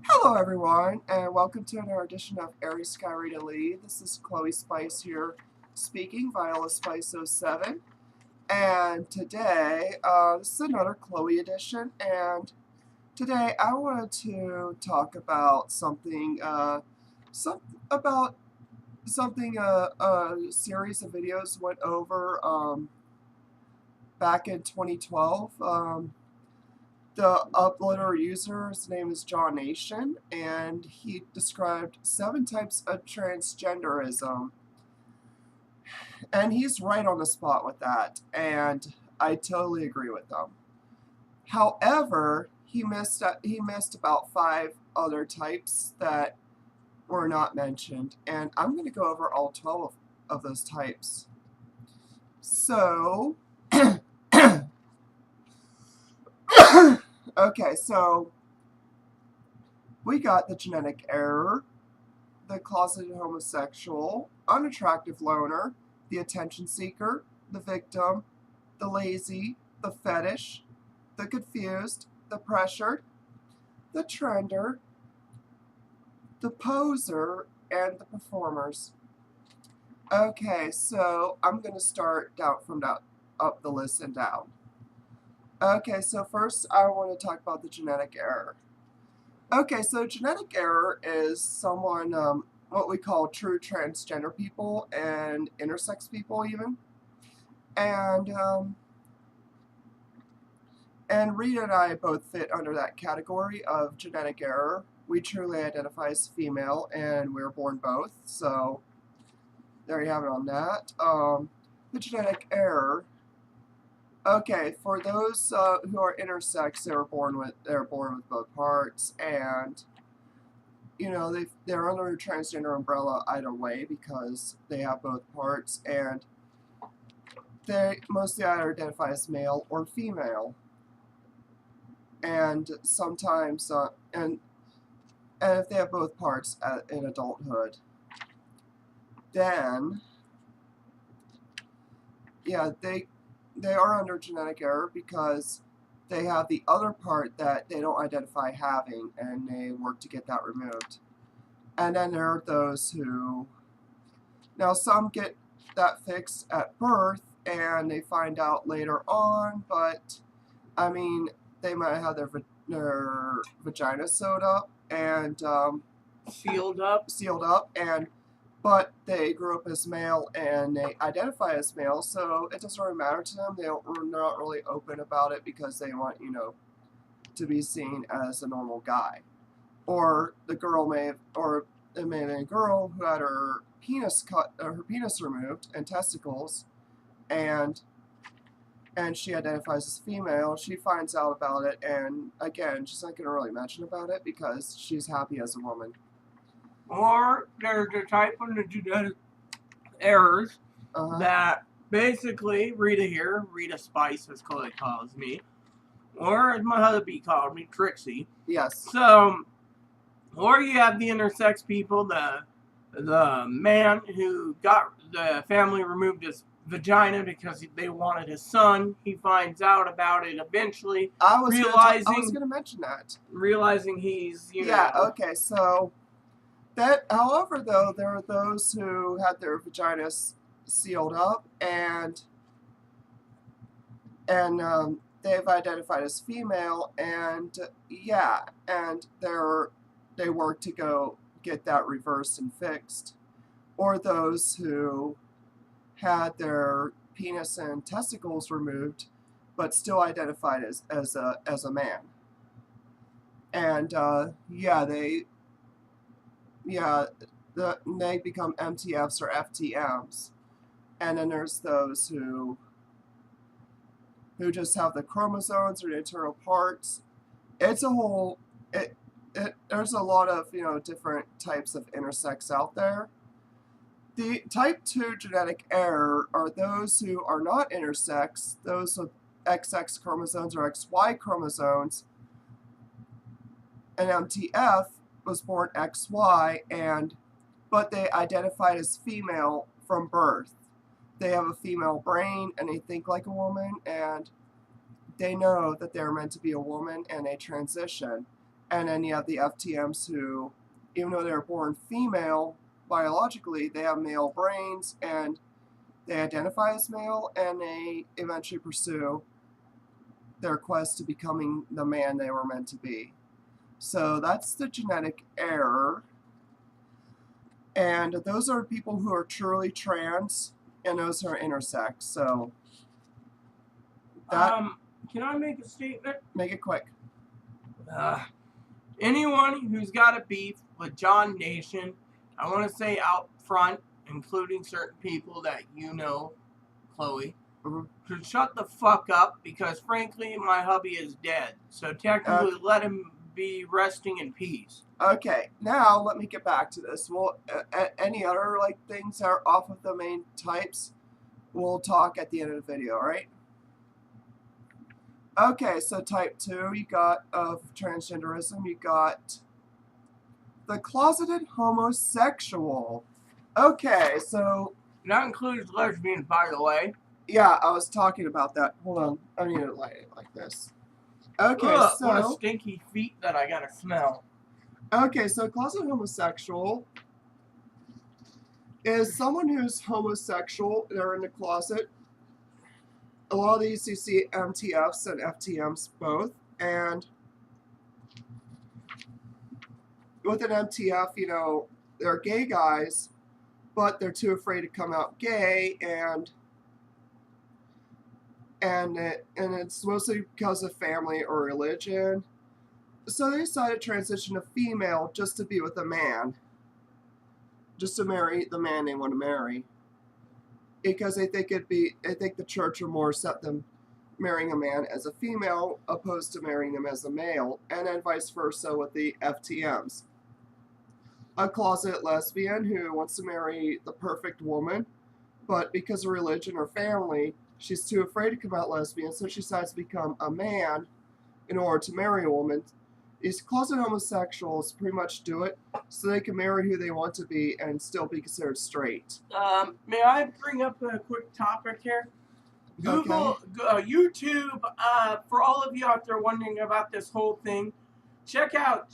Hello everyone, and welcome to another edition of Airy Sky Rita Lee. This is Chloe Spice here speaking, Viola Spice 07. And today, this is another Chloe edition, and today I wanted to talk about something, about something a series of videos went over back in 2012. The uploader user's name is John Nation, and he described 7 types of transgenderism. And he's right on the spot with that, and I totally agree with him. However, he missed about 5 other types that were not mentioned, and I'm going to go over all 12 of those types. So, okay, so we got the genetic error, the closeted homosexual, unattractive loner, the attention seeker, the victim, the lazy, the fetish, the confused, the pressured, the trender, the poser, and the performers. Okay, so I'm going to start down from up the list and down. Okay, so first I want to talk about the genetic error. Okay, so genetic error is someone, what we call true transgender people and intersex people even. And Rita and I both fit under that category of genetic error. We truly identify as female and we were born both, so there you have it on that. The genetic error. Okay, for those who are intersex, they're born with both parts, and you know they're under a transgender umbrella either way because they have both parts, and they mostly either identify as male or female, and sometimes and if they have both parts in adulthood, then yeah they are under genetic error because they have the other part that they don't identify having, and they work to get that removed. And then there are those who, now some get that fixed at birth and they find out later on, but I mean, they might have their vagina sewed up and sealed up, and but they grew up as male and they identify as male, so it doesn't really matter to them. They're not really open about it because they want, to be seen as a normal guy. Or the girl may have, or it may have been a girl who had her penis removed and testicles, and she identifies as female. She finds out about it, and again, she's not going to really mention about it because she's happy as a woman. Or there's a type of the genetic errors that basically Rita Spice, as Chloe calls me, or as my hubby called me, Trixie. Yes. So, or you have the intersex people, the man who got the family removed his vagina because they wanted his son. He finds out about it eventually. I was going to mention that. Realizing he's, okay, so that, however, though, there are those who had their vaginas sealed up and they've identified as female, and and they work to go get that reversed and fixed. Or those who had their penis and testicles removed but still identified as a man. And they become MTFs or FTMs. And then there's those who just have the chromosomes or the internal parts. It's a whole there's a lot of different types of intersex out there. The type 2 genetic error are those who are not intersex, those with XX chromosomes or XY chromosomes. An MTF was born XY, but they identified as female from birth. They have a female brain and they think like a woman, and they know that they're meant to be a woman, and they transition. And then you have the FTMs who, even though they're born female biologically, they have male brains and they identify as male, and they eventually pursue their quest to becoming the man they were meant to be. So that's the genetic error. And those are people who are truly trans, and those are intersex. So that can I make a statement? make it quick. Anyone who's got a beef with John Nation, I want to say out front, including certain people that you know, Chloe, should shut the fuck up, because frankly, my hubby is dead. So technically, let him be resting in peace. Okay, now let me get back to this. Well, any other like things that are off of the main types, we'll talk at the end of the video, right? Okay, so type 2, you got of transgenderism, you got the closeted homosexual. Okay, so that includes lesbians, by the way. Yeah, I was talking about that. Hold on, I need to light it like this. Okay, Ugh, so what a stinky feet that I gotta smell. Okay, so closeted homosexual is someone who's homosexual. They're in the closet. A lot of these you see MTFs and FTMs both, and with an MTF, you know, they're gay guys, but they're too afraid to come out gay, and it's mostly because of family or religion. So they decided to transition to female just to be with a man, just to marry the man they want to marry, because they think the church will more accept them marrying a man as a female opposed to marrying them as a male, and then vice versa with the FTMs. A closet lesbian who wants to marry the perfect woman, but because of religion or family, she's too afraid to come out lesbian, so she decides to become a man in order to marry a woman. These closet homosexuals pretty much do it so they can marry who they want to be and still be considered straight. May I bring up a quick topic here? Google, YouTube, for all of you out there wondering about this whole thing, check out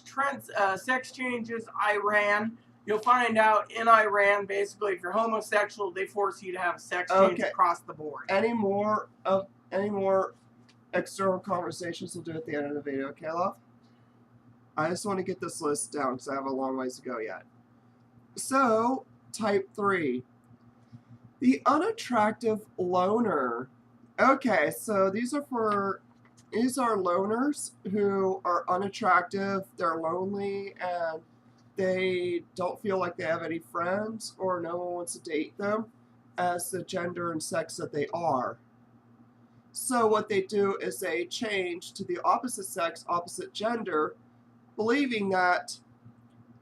sex changes Iran. You'll find out in Iran, basically, if you're homosexual, they force you to have a sex change across the board. Any more external conversations we'll do at the end of the video, okay, love? I just want to get this list down because I have a long ways to go yet. So, type 3. The unattractive loner. Okay, so these are loners who are unattractive, they're lonely, and they don't feel like they have any friends or no one wants to date them as the gender and sex that they are. So what they do is they change to the opposite sex, opposite gender, believing that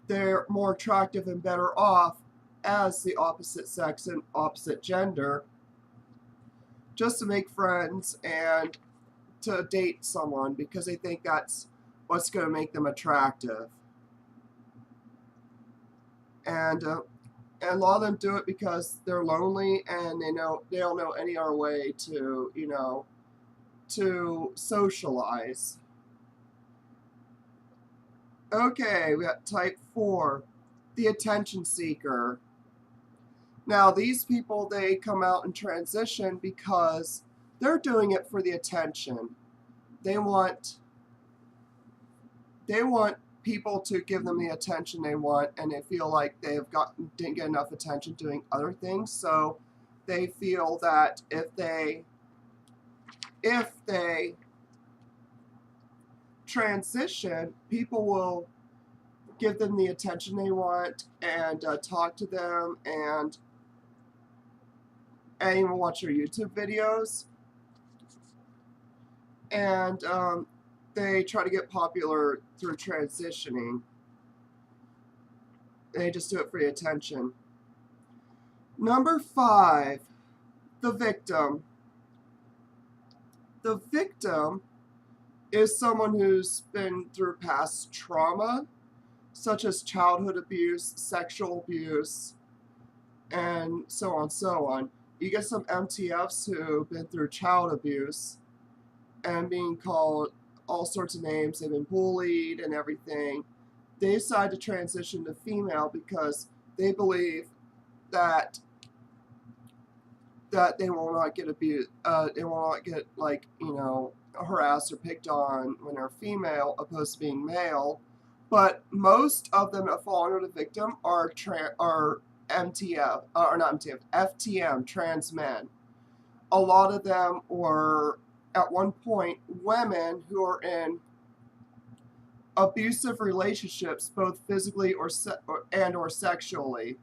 they're more attractive and better off as the opposite sex and opposite gender, just to make friends and to date someone because they think that's what's going to make them attractive. And a lot of them do it because they're lonely and they don't know any other way to, to socialize. Okay, we got type 4, the attention seeker. Now, these people, they come out and transition because they're doing it for the attention. They want people to give them the attention they want, and they feel like didn't get enough attention doing other things. So they feel that if they transition, people will give them the attention they want and talk to them and even watch their YouTube videos. And they try to get popular through transitioning. They just do it for the attention. Number 5, the victim. The victim is someone who's been through past trauma, such as childhood abuse, sexual abuse, and so on and so on. You get some MTFs who've been through child abuse and being called all sorts of names. They've been bullied and everything. They decide to transition to female because they believe that they will not get abused. They will not get, like, harassed or picked on when they're female, opposed to being male. But most of them that fall under the victim are MTF, or not MTF, FTM, trans men. A lot of them were, at one point, women who are in abusive relationships, both physically or sexually.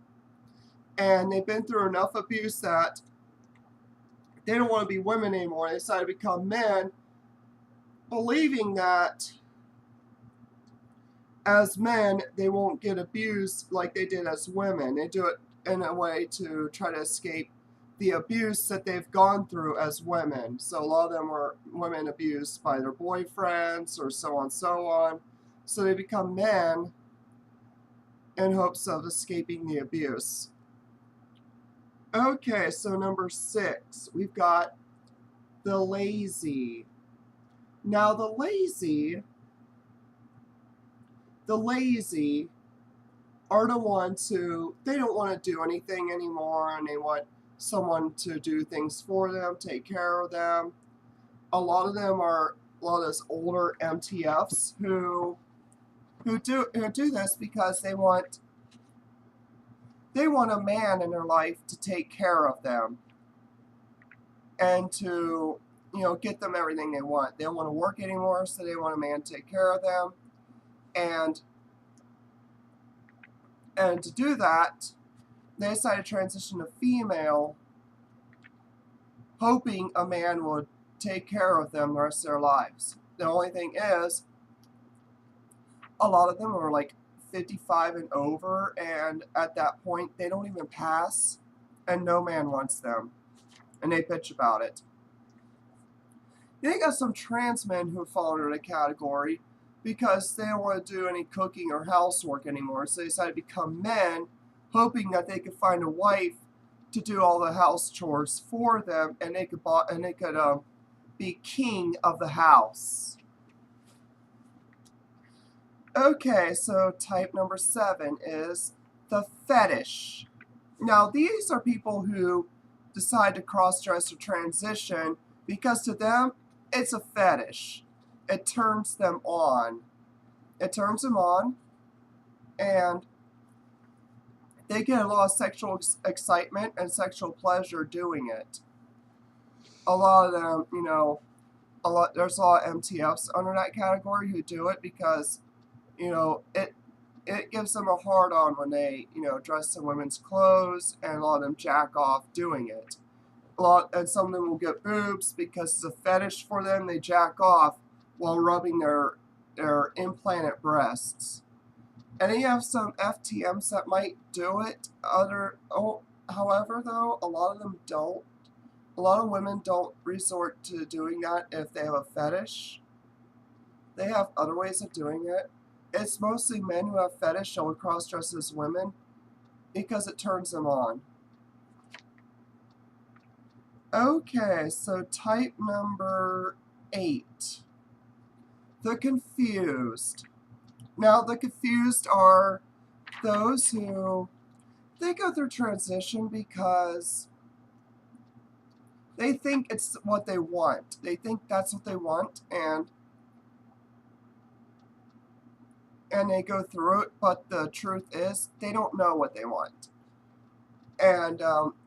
And they've been through enough abuse that they don't want to be women anymore. They decided to become men, believing that as men, they won't get abused like they did as women. They do it in a way to try to escape the abuse that they've gone through as women. So a lot of them were women abused by their boyfriends or so on and so on. So they become men in hopes of escaping the abuse. Okay, so number 6, we've got the lazy. Now the lazy are the ones who, they don't want to do anything anymore, and they want someone to do things for them, take care of them. A lot of them are a lot of those older MTFs who do this because they want a man in their life to take care of them and to, get them everything they want. They don't want to work anymore, so they want a man to take care of them. And to do that, they decided to transition to female, hoping a man would take care of them the rest of their lives. The only thing is, a lot of them are like 55 and over, and at that point, they don't even pass, and no man wants them. And they bitch about it. Then you got some trans men who fall under the category because they don't want to do any cooking or housework anymore. So they decided to become men, hoping that they could find a wife to do all the house chores for them, and they could be king of the house. Okay, so type number 7 is the fetish. Now these are people who decide to cross-dress or transition because to them it's a fetish. It turns them on. And they get a lot of sexual excitement and sexual pleasure doing it. A lot of them, there's a lot of MTFs under that category who do it because, it gives them a hard on when they, dress in women's clothes, and a lot of them jack off doing it. And some of them will get boobs because it's a fetish for them. They jack off while rubbing their implanted breasts. And then you have some FTMs that might do it. However, though, a lot of them don't. A lot of women don't resort to doing that if they have a fetish. They have other ways of doing it. It's mostly men who have fetish that will cross-dress as women because it turns them on. Okay, so type number 8. The confused. Now, the confused are those who, they go through transition because they think it's what they want. They think that's what they want, and they go through it, but the truth is they don't know what they want. And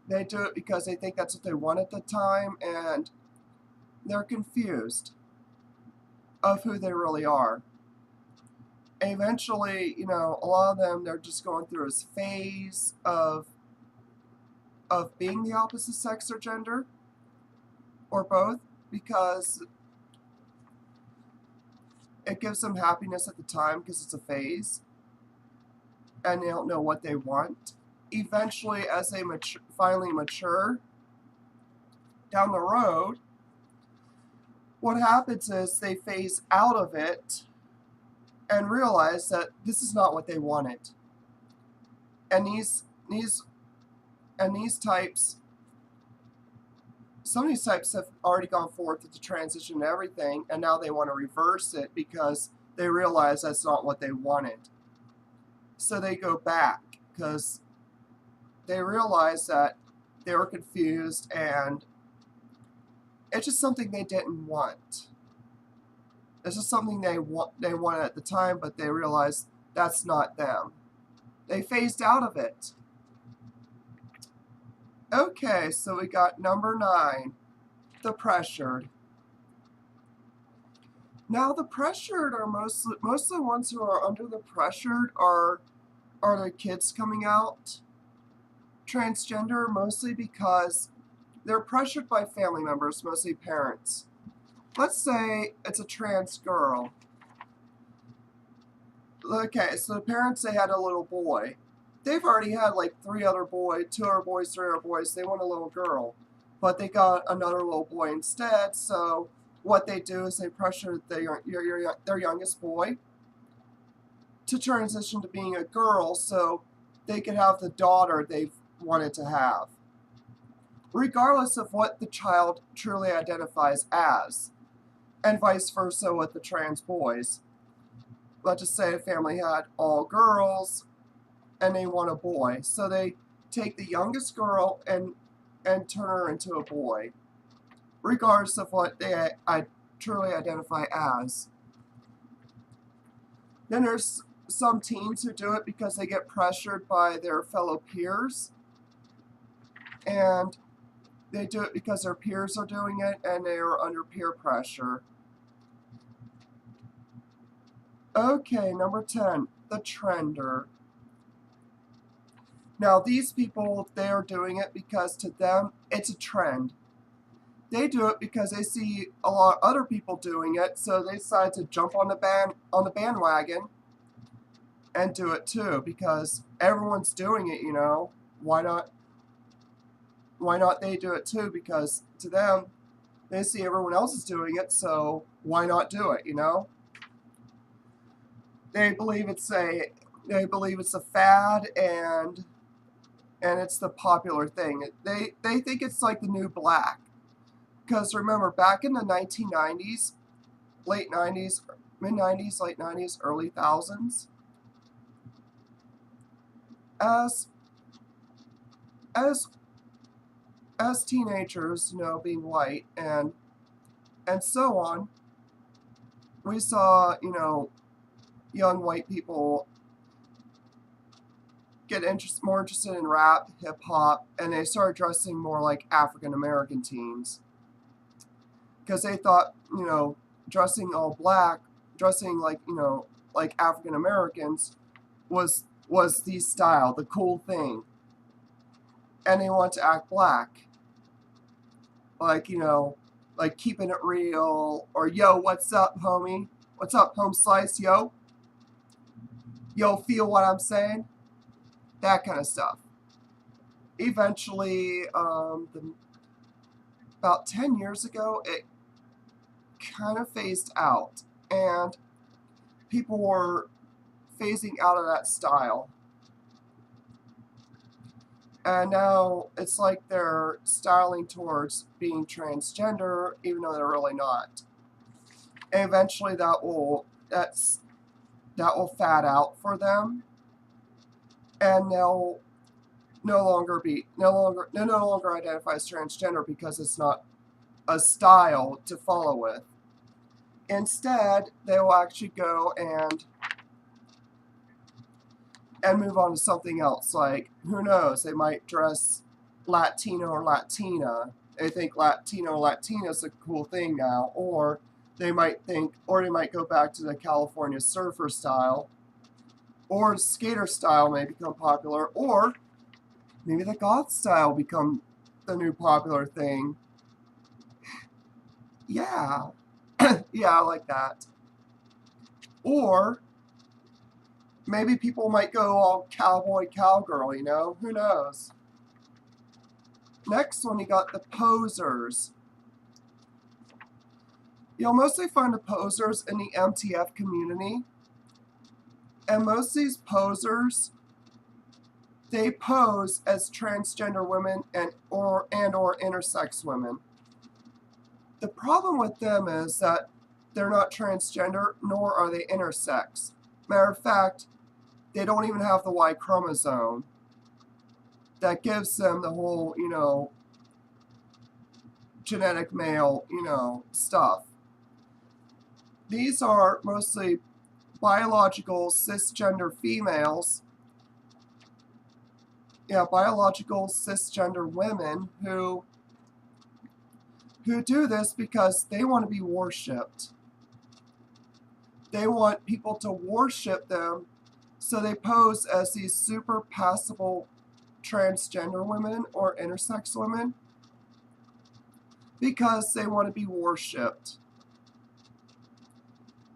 they do it because they think that's what they want at the time, and they're confused of who they really are. And eventually, a lot of them, they're just going through this phase of being the opposite sex or gender, or both, because it gives them happiness at the time because it's a phase, and they don't know what they want. Eventually, as they finally mature down the road, what happens is they phase out of it and realize that this is not what they wanted. And these types some of these types have already gone forth with the transition and everything, and now they want to reverse it because they realize that's not what they wanted. So they go back because they realize that they were confused and it's just something they didn't want. It's just something they wanted at the time, but they realized that's not them. They phased out of it. Okay, so we got number 9, the pressured. Now the pressured are most of the ones who are under the pressured are the kids coming out transgender, mostly because they're pressured by family members, mostly parents. Let's say it's a trans girl. Okay, so the parents, they had a little boy. They've already had like 3 other boys, 2 other boys, 3 other boys. They want a little girl, but they got another little boy instead. So what they do is they pressure their youngest boy to transition to being a girl so they could have the daughter they've wanted to have, regardless of what the child truly identifies as, and vice versa with the trans boys. Let's just say a family had all girls and they want a boy, so they take the youngest girl and turn her into a boy, regardless of what they truly identify as. Then there's some teens who do it because they get pressured by their fellow peers, and they do it because their peers are doing it and they are under peer pressure. Okay, number 10, the trender. Now these people, they are doing it because to them it's a trend. They do it because they see a lot of other people doing it, so they decide to jump on the bandwagon and do it too, because everyone's doing it, you know. Why not they do it too? Because to them, they see everyone else is doing it, so why not do it, you know? They believe it's a fad and it's the popular thing. They think it's like the new black. Because remember, back in the 1990s, late 90s, mid 90s, late 90s, early thousands, as teenagers, you know, being white and so on, we saw, you know, young white people get more interested in rap, hip hop, and they started dressing more like African American teens. Because they thought, you know, dressing all black, dressing like, you know, like African Americans was the style, the cool thing. And they want to act black. Like, you know, like keeping it real, or yo, what's up, homie? What's up, home slice, yo? Yo, feel what I'm saying? That kind of stuff. Eventually, about 10 years ago, it kind of phased out, and people were phasing out of that style. And now it's like they're styling towards being transgender, even though they're really not. And eventually that will fade out for them, and they'll no longer identify as transgender because it's not a style to follow with. Instead, they will actually go and move on to something else. Like, who knows, they might dress Latino or Latina. They think Latino or Latina is a cool thing now. Or they might go back to the California surfer style. Or skater style may become popular. Or maybe the goth style become the new popular thing. Yeah. Yeah, I like that. Or maybe people might go all cowboy, cowgirl, you know? Who knows? Next one, you got the posers. You'll mostly find the posers in the MTF community. And most of these posers, they pose as transgender women and or intersex women. The problem with them is that they're not transgender, nor are they intersex. Matter of fact, they don't even have the Y chromosome that gives them the whole, genetic male, stuff. These are mostly biological cisgender females, biological cisgender women who do this because they want to be worshipped. They want people to worship them, so they pose as these super passable transgender women or intersex women because they want to be worshipped.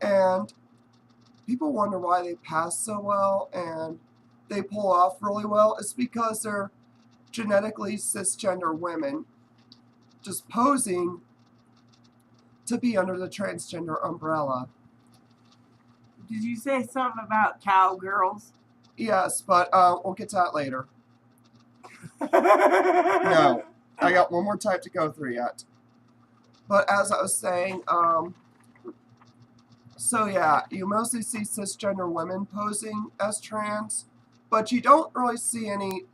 And people wonder why they pass so well and they pull off really well. It's because they're genetically cisgender women just posing to be under the transgender umbrella. Did you say something about cowgirls? Yes, but we'll get to that later. No, I got one more type to go through yet. But as I was saying, so yeah, you mostly see cisgender women posing as trans, but you don't really see any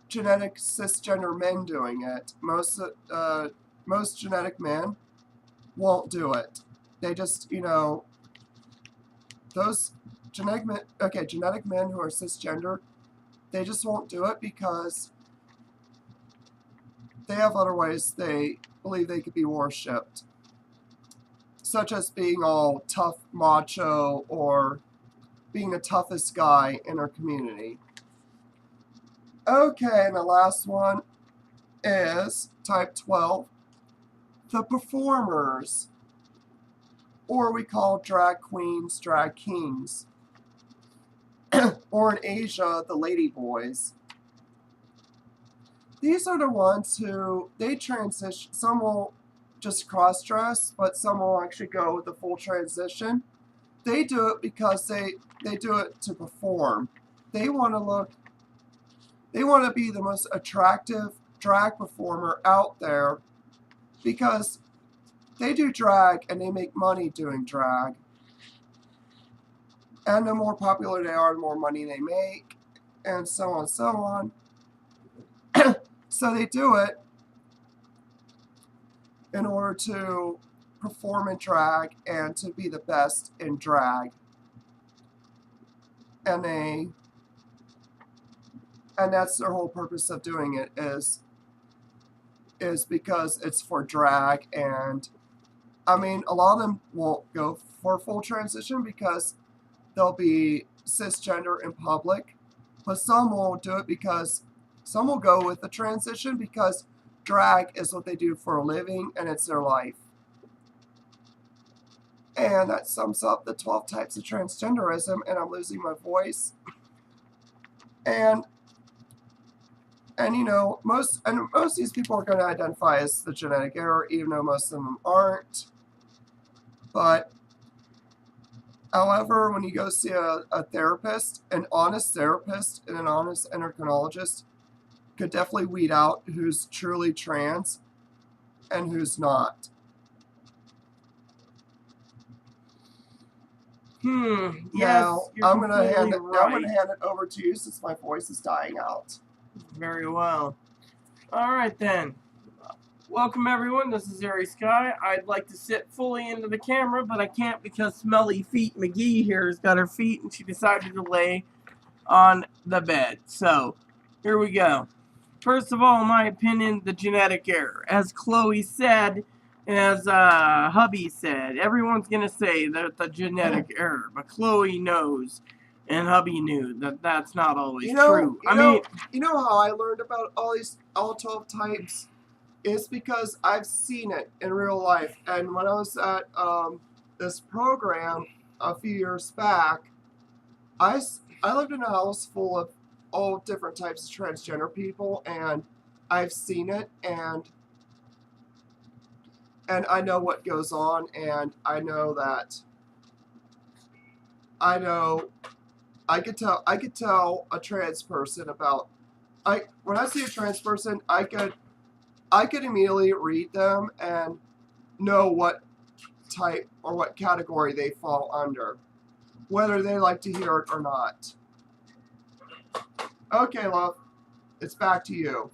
genetic cisgender men doing it. Most genetic men won't do it. They just, those genetic men who are cisgender, they just won't do it because they have other ways they believe they could be worshipped, such as being all tough macho or being the toughest guy in our community. Okay, and the last one is type 12, the performers, or we call drag queens drag kings, or in Asia, the Ladyboys. These are the ones who, they transition, some will just cross-dress, but some will actually go with the full transition. They do it because they do it to perform. They want to be the most attractive drag performer out there because they do drag and they make money doing drag. And the more popular they are, the more money they make, and so on and so on. So they do it in order to perform in drag and to be the best in drag. And that's their whole purpose of doing it is because it's for drag. And I mean, a lot of them won't go for full transition because they'll be cisgender in public, but some will do it because some will go with the transition because drag is what they do for a living and it's their life. And that sums up the 12 types of transgenderism, and I'm losing my voice. And most of these people are going to identify as the genetic error, even though most of them aren't. But however, when you go see a therapist, an honest therapist and an honest endocrinologist could definitely weed out who's truly trans and who's not. Yes, now I'm gonna hand right. it over to you since my voice is dying out. Very well. All right then. Welcome everyone. This is Airy Sky. I'd like to sit fully into the camera, but I can't because Smelly Feet McGee here has got her feet, and she decided to lay on the bed. So here we go. First of all, in my opinion, the genetic error. As Chloe said, as hubby said, everyone's going to say that the genetic error, but Chloe knows and hubby knew that that's not always true. You know how I learned about all 12 types? It's because I've seen it in real life. And when I was at this program a few years back, I lived in a house full of all different types of transgender people, and I've seen it, and I know what goes on, and I could tell a trans person about. When I see a trans person, I could immediately read them, and know what type or what category they fall under, whether they like to hear it or not. Okay, love, it's back to you.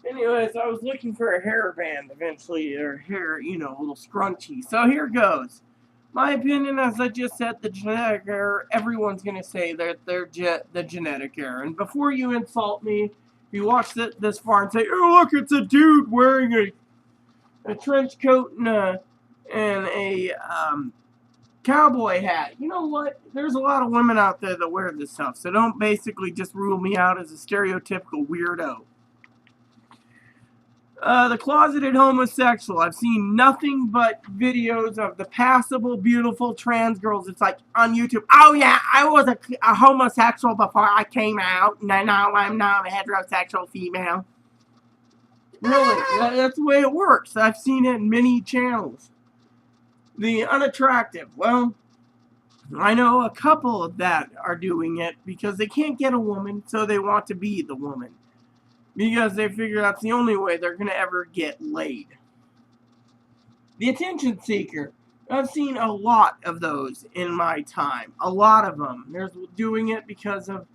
Anyways, I was looking for a hairband eventually, or hair, a little scrunchy. So here goes. My opinion, as I just said, the genetic error, everyone's going to say that they're the genetic error. And before you insult me, if you watch this far and say, oh, look, it's a dude wearing a trench coat and a cowboy hat. You know what? There's a lot of women out there that wear this stuff. So don't basically just rule me out as a stereotypical weirdo. The closeted homosexual. I've seen nothing but videos of the passable, beautiful trans girls. It's like on YouTube. Oh yeah, I was a homosexual before I came out. Now I'm a heterosexual female. Really, that's the way it works. I've seen it in many channels. The unattractive. Well, I know a couple that are doing it because they can't get a woman, so they want to be the woman. Because they figure that's the only way they're going to ever get laid. The attention seeker. I've seen a lot of those in my time. A lot of them. They're doing it because of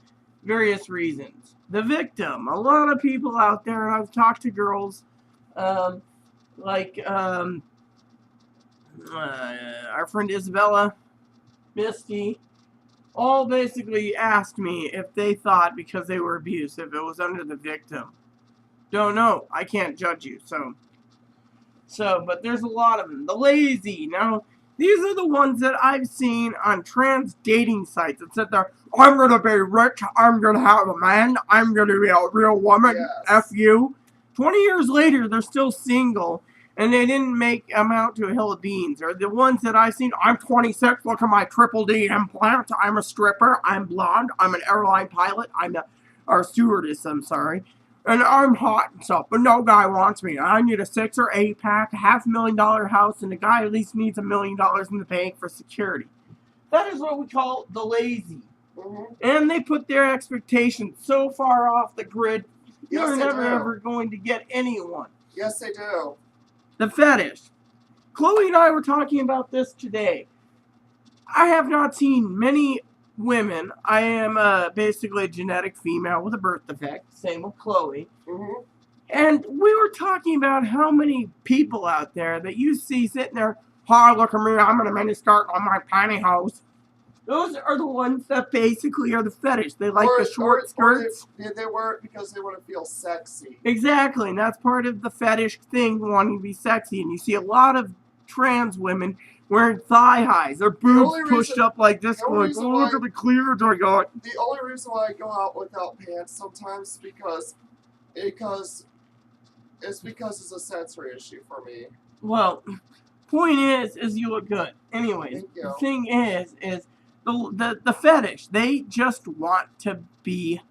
various reasons. The victim. A lot of people out there, I've talked to girls like our friend Isabella, Misty, all basically asked me if they thought because they were abused, if it was under the victim. Don't know. I can't judge you. But there's a lot of them. The lazy. Now, these are the ones that I've seen on trans dating sites that said there, I'm going to be rich, I'm going to have a man, I'm going to be a real woman, Yes. F you. 20 years later, they're still single. And they didn't amount to a hill of beans. Or the ones that I've seen, I'm 26, look at my triple D implant, I'm a stripper, I'm blonde, I'm an airline pilot, or stewardess, I'm sorry. And I'm hot and stuff, but no guy wants me. I need a 6 or 8 pack, $500,000 house, and the guy at least needs $1 million in the bank for security. That is what we call the lazy. Mm-hmm. And they put their expectations so far off the grid, Yes, you're never do. ever going to get anyone. Yes, they do. The fetish. Chloe and I were talking about this today. I have not seen many women. I am basically a genetic female with a birth defect. Same with Chloe. Mm-hmm. And we were talking about how many people out there that you see sitting there, oh, look at me, I'm in a miniskirt on my pantyhose. Those are the ones that basically are the fetish. They like the short skirts. They wear it because they want to feel sexy. Exactly, and that's part of the fetish thing, wanting to be sexy. And you see a lot of trans women wearing thigh highs. Their boobs pushed up like this, going, oh, look at the cleavage I got. The only reason why I go out without pants sometimes is because it's a sensory issue for me. Well, point is you look good. Anyways, the thing is the fetish. They just want to be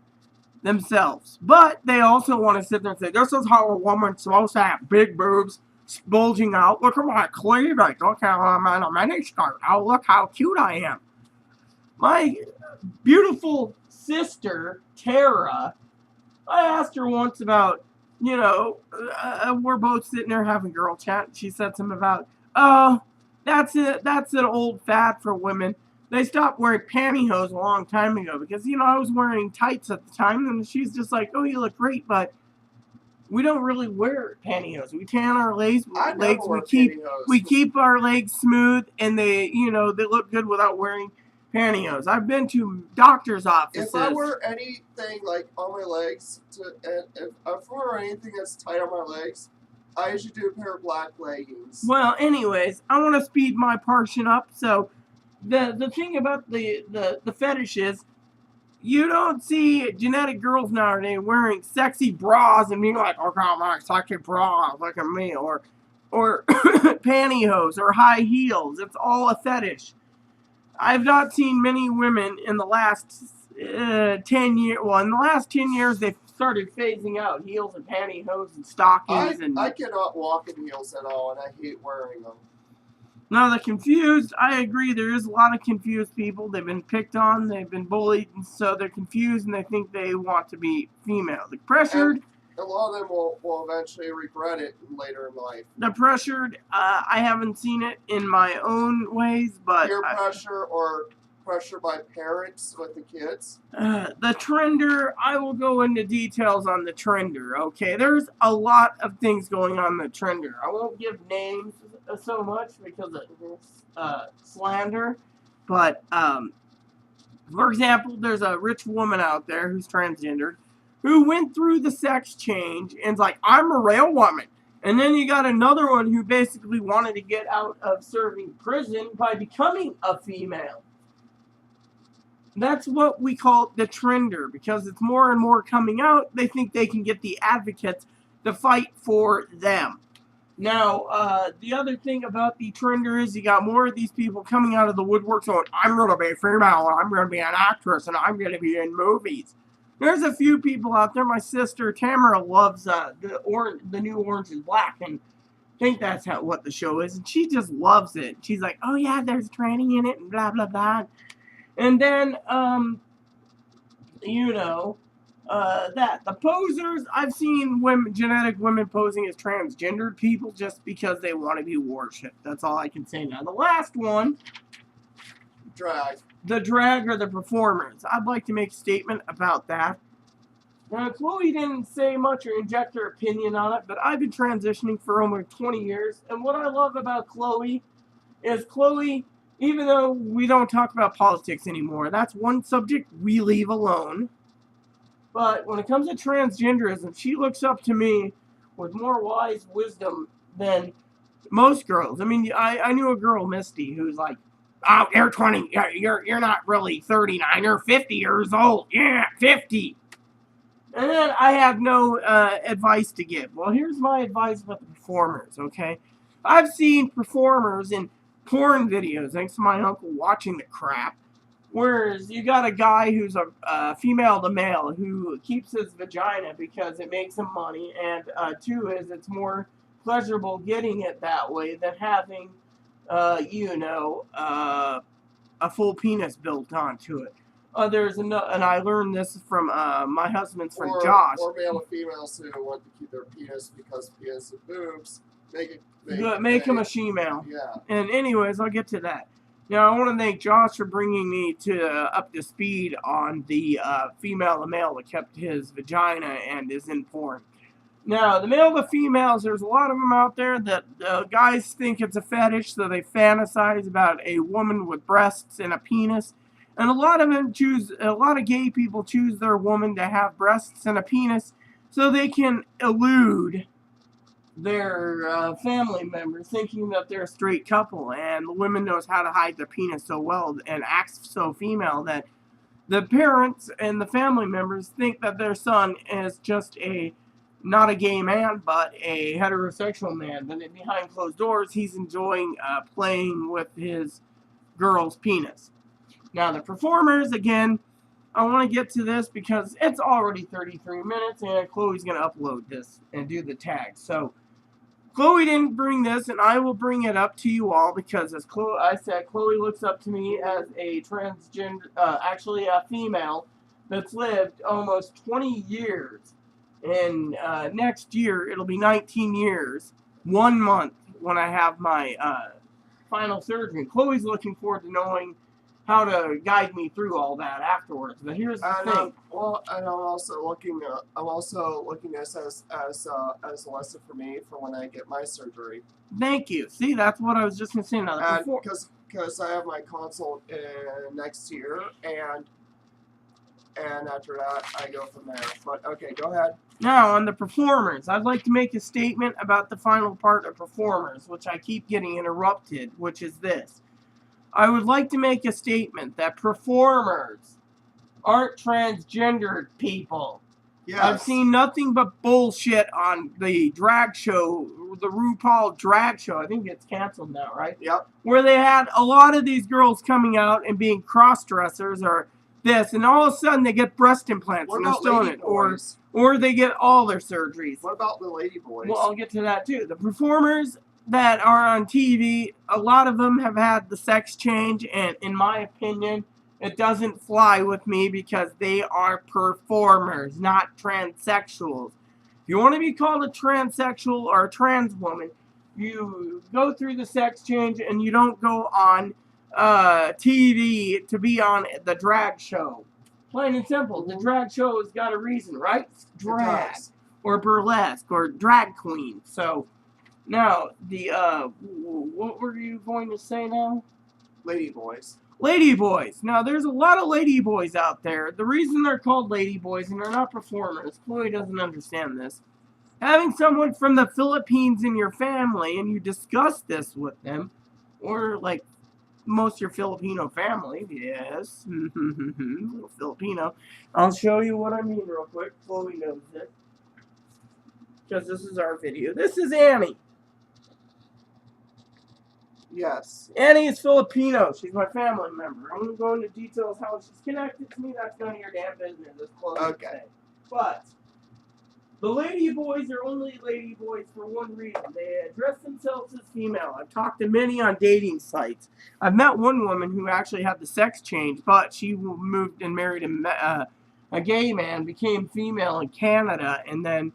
themselves. But they also want to sit there and say, this is how a woman's supposed to have big boobs bulging out. Look at my cleavage. Look how I'm in a miniskirt. Oh, look how cute I am. My beautiful sister, Tara, I asked her once about, we're both sitting there having girl chat. She said something about, oh, that's an old fad for women. They stopped wearing pantyhose a long time ago because, I was wearing tights at the time, and she's just like, oh, you look great, but we don't really wear pantyhose. We tan our legs. We keep our legs smooth, and they look good without wearing pantyhose. I've been to doctor's offices. If I wear anything like on my legs, if I wear anything that's tight on my legs, I usually do a pair of black leggings. Well, anyways, I want to speed my portion up. So, the thing about the fetish is, you don't see genetic girls nowadays wearing sexy bras and being like, oh god, my sexy bra, look at me, or pantyhose or high heels. It's all a fetish. I've not seen many women in the last 10 years. Well, in the last 10 years, they've started phasing out heels and pantyhose and stockings. I cannot walk in heels at all, and I hate wearing them. Now, the confused, I agree, there is a lot of confused people. They've been picked on, they've been bullied, and so they're confused, and they think they want to be female. The pressured, A lot of them will eventually regret it later in life. The pressured, I haven't seen it in my own ways, but peer pressure or pressure by parents with the kids. The trender, I will go into details on the trender, okay? There's a lot of things going on in the trender. I won't give names so much because it's slander, but for example, there's a rich woman out there who's transgendered who went through the sex change and's like, I'm a real woman. And then you got another one who basically wanted to get out of serving prison by becoming a female. That's what we call the trender, because it's more and more coming out. They think they can get the advocates to fight for them. Now, the other thing about the trender is you got more of these people coming out of the woodwork saying, I'm going to be a female, and I'm going to be an actress, and I'm going to be in movies. There's a few people out there. My sister Tamara loves the new Orange is Black, and I think that's what the show is, and she just loves it. She's like, oh yeah, there's tranny in it, and blah, blah, blah. And then, that the posers, I've seen genetic women posing as transgendered people just because they want to be worshipped. That's all I can say now. The last one, drag. The drag or the performers. I'd like to make a statement about that. Now, Chloe didn't say much or inject her opinion on it, but I've been transitioning for almost 20 years, and what I love about Chloe is even though we don't talk about politics anymore, that's one subject we leave alone. But when it comes to transgenderism, she looks up to me with more wise wisdom than most girls. I mean, I knew a girl, Misty, who's like, oh, you're 20, you're not really 39, you're 50 years old. Yeah, 50. And then I have no advice to give. Well, here's my advice about the performers, okay? I've seen performers in porn videos, thanks to my uncle watching the crap. Whereas you got a guy who's a female to male who keeps his vagina because it makes him money, and two is it's more pleasurable getting it that way than having, a full penis built onto it. And I learned this from my husband's friend Josh. Or male and females who want to keep their penis because penis and boobs make him a she-male. Yeah. And anyways, I'll get to that. Now, I want to thank Josh for bringing me up to speed on the female to male that kept his vagina and is in porn. Now, the male to females, there's a lot of them out there that guys think it's a fetish, so they fantasize about a woman with breasts and a penis. And a lot of gay people choose their woman to have breasts and a penis so they can elude their family members, thinking that they're a straight couple, and the woman knows how to hide their penis so well and acts so female that the parents and the family members think that their son is just not a gay man, but a heterosexual man. But behind closed doors, he's enjoying playing with his girl's penis. Now, the performers, again, I want to get to this because it's already 33 minutes, and Chloe's going to upload this and do the tag. So, Chloe didn't bring this, and I will bring it up to you all because, as I said, Chloe looks up to me as a actually a female that's lived almost 20 years. And next year, it'll be 19 years, 1 month, when I have my final surgery. Chloe's looking forward to knowing how to guide me through all that afterwards. But here's the thing. And I'm also looking at this as a lesson for me for when I get my surgery. Thank you. See, that's what I was just gonna say. Now, because I have my consult next year, and after that I go from there. But okay, go ahead. Now, on the performers, I'd like to make a statement about the final part of performers, which I keep getting interrupted, which is this. I would like to make a statement that performers aren't transgendered people. Yes. I've seen nothing but bullshit on the drag show, the RuPaul drag show. I think it's canceled now, right? Yep. Where they had a lot of these girls coming out and being cross-dressers or this, and all of a sudden they get breast implants and they're still in it. Or they get all their surgeries. What about the Ladyboys? Well, I'll get to that too. The performers that are on TV, a lot of them have had the sex change, and in my opinion, it doesn't fly with me because they are performers, not transsexuals. If you want to be called a transsexual or a trans woman, you go through the sex change and you don't go on TV to be on the drag show. Plain and simple. The drag show has got a reason, right? It's drag or burlesque or drag queen. So now what were you going to say now? Ladyboys. Ladyboys. Now, there's a lot of ladyboys out there. The reason they're called ladyboys and they're not performers, Chloe doesn't understand this. Having someone from the Philippines in your family and you discuss this with them, or like most of your Filipino family, yes, little Filipino. I'll show you what I mean real quick. Chloe knows it. Because this is our video. This is Annie. Yes. Annie is Filipino. She's my family member. I'm going to go into details how she's connected to me. That's none of your damn business. That's close. Okay. But the ladyboys are only ladyboys for one reason. They address themselves as female. I've talked to many on dating sites. I've met one woman who actually had the sex change, but she moved and married a gay man, became female in Canada, and then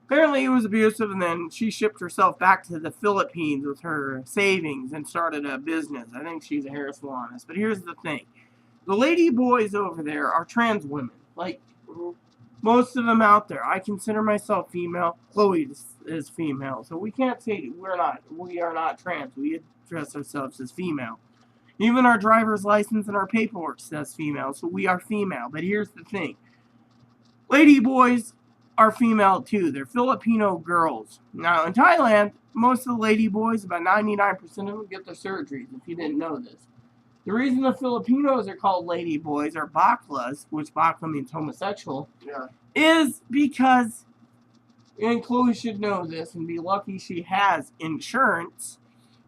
apparently he was abusive, and then she shipped herself back to the Philippines with her savings and started a business. I think she's a hair salonist. But here's the thing. The lady boys over there are trans women. Like, most of them out there. I consider myself female. Chloe is female. So we can't say we are not trans. We address ourselves as female. Even our driver's license and our paperwork says female. So we are female. But here's the thing. Lady boys are female too. They're Filipino girls. Now in Thailand, most of the lady boys, about 99% of them, get their surgeries, if you didn't know this. The reason the Filipinos are called lady boys or baklas, which bakla means homosexual, is because, and Chloe should know this and be lucky she has insurance,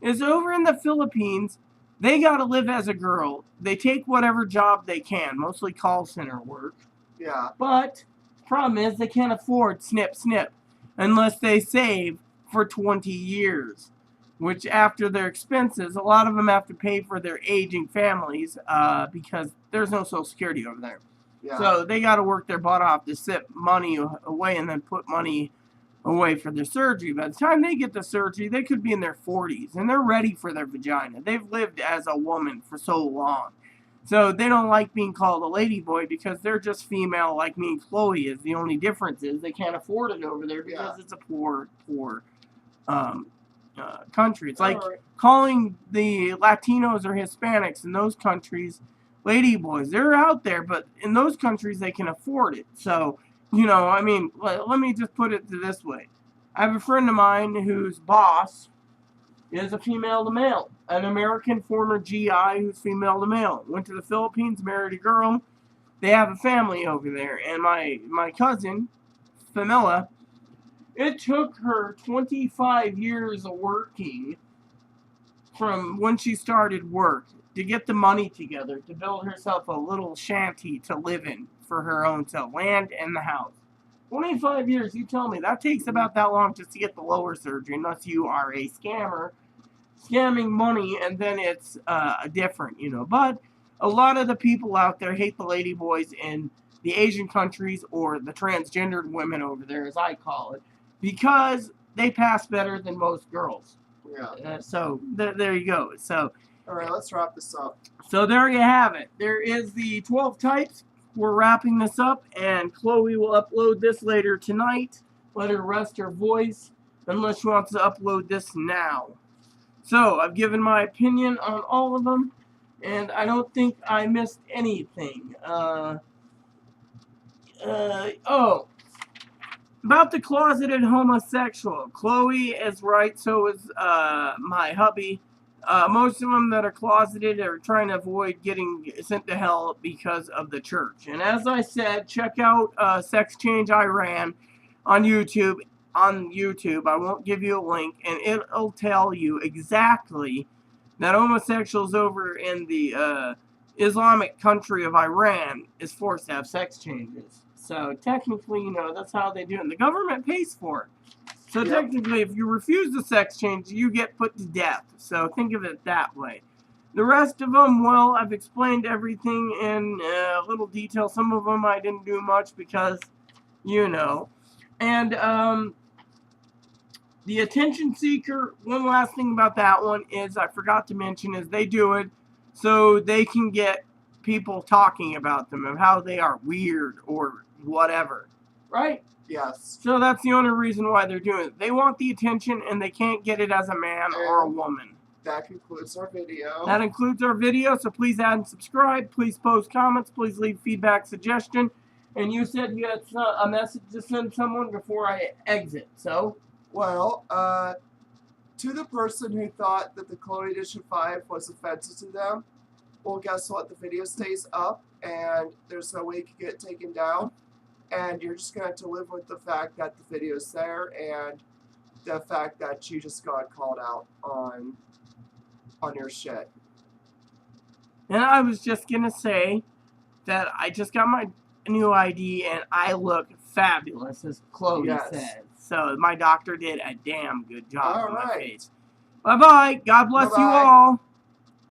is over in the Philippines, they gotta live as a girl. They take whatever job they can, mostly call center work. Yeah. But problem is they can't afford snip unless they save for 20 years, which after their expenses, a lot of them have to pay for their aging families because there's no Social Security over there. Yeah. So they got to work their butt off to sip money away and then put money away for their surgery. By the time they get the surgery, they could be in their 40s and they're ready for their vagina. They've lived as a woman for so long. So they don't like being called a ladyboy because they're just female like me and Chloe is. The only difference is they can't afford it over there because it's a poor country. It's like calling the Latinos or Hispanics in those countries ladyboys. They're out there, but in those countries they can afford it. So, you know, I mean, let me just put it this way. I have a friend of mine whose boss is a female to male. An American former GI who's female to male. Went to the Philippines, married a girl. They have a family over there. And my cousin, Famila, it took her 25 years of working from when she started work to get the money together to build herself a little shanty to live in for her own self. Land and the house. 25 years, you tell me. That takes about that long just to get the lower surgery, unless you are a scammer, scamming money, and then it's different, you know. But a lot of the people out there hate the ladyboys in the Asian countries, or the transgendered women over there, as I call it, because they pass better than most girls. Yeah. So there you go. So, all right, let's wrap this up. So there you have it. There is the 12 types. We're wrapping this up, and Chloe will upload this later tonight. Let her rest her voice, unless she wants to upload this now. So, I've given my opinion on all of them, and I don't think I missed anything. About the closeted homosexual. Chloe is right, so is my hubby. Most of them that are closeted are trying to avoid getting sent to hell because of the church. And as I said, check out Sex Change Iran on YouTube. I won't give you a link, and it'll tell you exactly that homosexuals over in the Islamic country of Iran is forced to have sex changes. So technically, you know, that's how they do it. And the government pays for it. So technically, if you refuse the sex change, you get put to death. So think of it that way. The rest of them, well, I've explained everything in little detail. Some of them I didn't do much because, you know. And the attention seeker, one last thing about that one is I forgot to mention is they do it so they can get people talking about them and how they are weird or whatever. Right? Yes. So that's the only reason why they're doing it. They want the attention and they can't get it as a man or a woman. That concludes our video. That includes our video, so please add and subscribe. Please post comments. Please leave feedback, suggestion. And you said you had a message to send someone before I exit, so? Well, to the person who thought that the Chloe Edition 5 was offensive to them, well, guess what? The video stays up, and there's no way it can get taken down. And you're just going to have to live with the fact that the video's there, and the fact that you just got called out on your shit. And I was just going to say that I just got my new ID, and I look fabulous, as Chloe says. So my doctor did a damn good job on my face. Bye-bye. God bless you all.